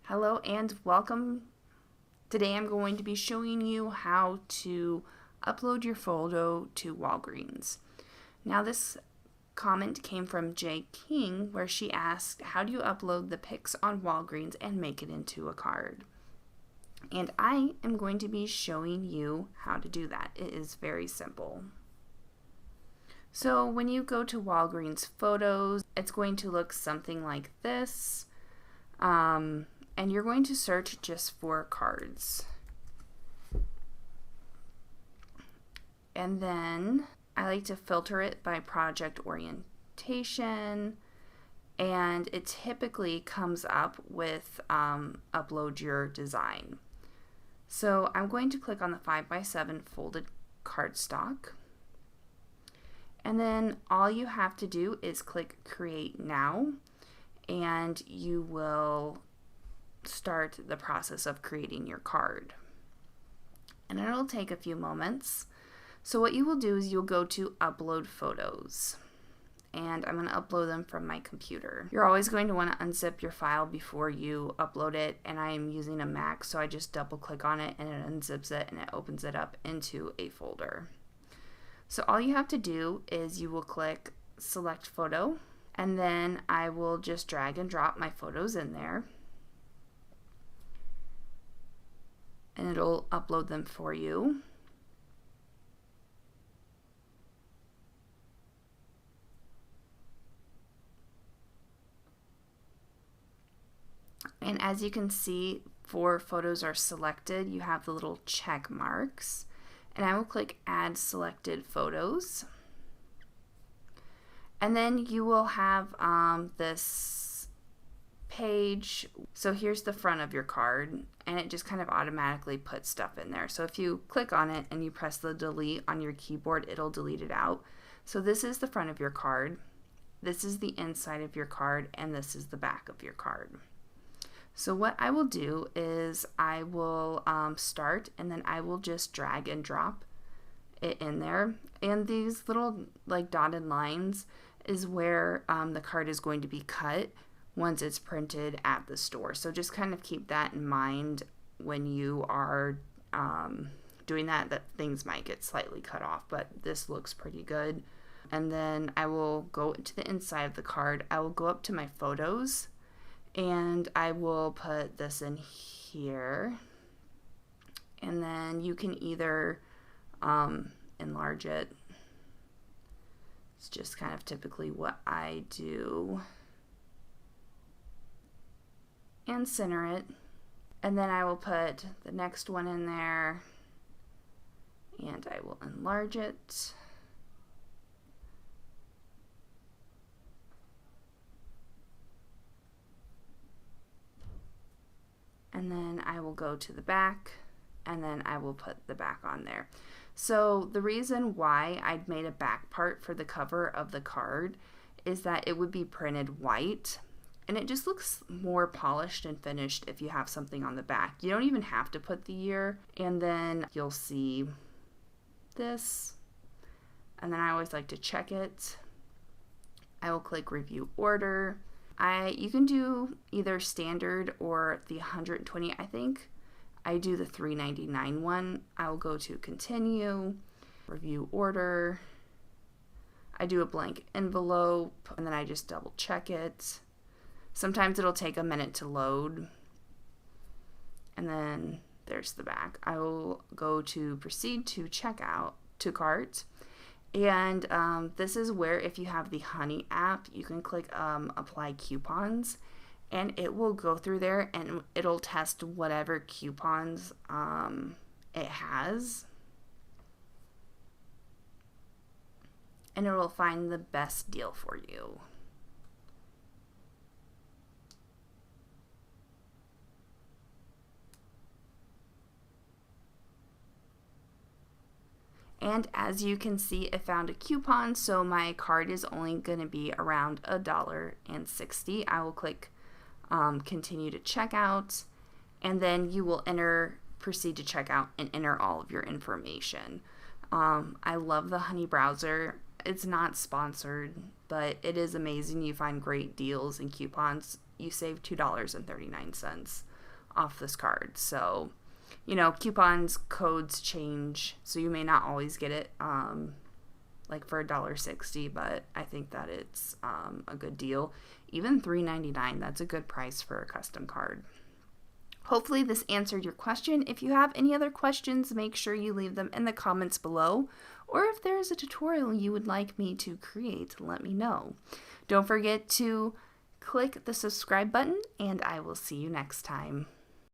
Hello and welcome. Today I'm going to be showing you how to upload your photo to Walgreens. Now this comment came from Jay King where she asked, how do you upload the pics on Walgreens and make it into a card? And I am going to be showing you how to do that. It is very simple. So when you go to Walgreens Photos, it's going to look something like this. And you're going to search just for cards. And then I like to filter it by project orientation, and it typically comes up with upload your design. So I'm going to click on the 5x7 folded cardstock, and then all you have to do is click create now, and you will start the process of creating your card. And it'll take a few moments. So what you will do is you'll go to upload photos, and I'm going to upload them from my computer. You're always going to want to unzip your file before you upload it, and I am using a Mac, so I just double click on it and it unzips it and it opens it up into a folder. So all you have to do is you will click select photo, and then I will just drag and drop my photos in there, and it'll upload them for you. And as you can see, 4 photos are selected. You have the little check marks, and I will click add selected photos. And then you will have this page. So here's the front of your card, and it just kind of automatically puts stuff in there. So if you click on it and you press the delete on your keyboard, it'll delete it out. So this is the front of your card, this is the inside of your card, and this is the back of your card. So what I will do is I will start, and then I will just drag and drop it in there. And these little like dotted lines is where the card is going to be cut once it's printed at the store. So just kind of keep that in mind when you are doing that things might get slightly cut off, but this looks pretty good. And then I will go to the inside of the card. I will go up to my photos, and I will put this in here, and then you can either enlarge it. It's just kind of typically what I do, and center it, and then I will put the next one in there, and I will enlarge it. And then I will go to the back, and then I will put the back on there. So the reason why I'd made a back part for the cover of the card is that it would be printed white, and it just looks more polished and finished if you have something on the back. You don't even have to put the year, and then you'll see this, and then I always like to check it. I will click review order. You can do either standard or the 120. I think I do the $3.99 one. I'll go to continue, review order. I do a blank envelope, and then I just double check it. Sometimes it'll take a minute to load. And then there's the back. I will go to proceed to checkout to cart. And this is where, if you have the Honey app, you can click apply coupons, and it will go through there and it'll test whatever coupons it has, and it will find the best deal for you. And as you can see, it found a coupon, so my card is only going to be around $1.60. I will click continue to checkout, and then you will proceed to checkout and enter all of your information. I love the Honey browser. It's not sponsored, but it is amazing. You find great deals and coupons. You save $2.39. off this card. So, you know, coupons, codes change, so you may not always get it like for $1.60, but I think that it's a good deal. Even $3.99, that's a good price for a custom card. Hopefully this answered your question. If you have any other questions, make sure you leave them in the comments below. Or if there is a tutorial you would like me to create, let me know. Don't forget to click the subscribe button, and I will see you next time.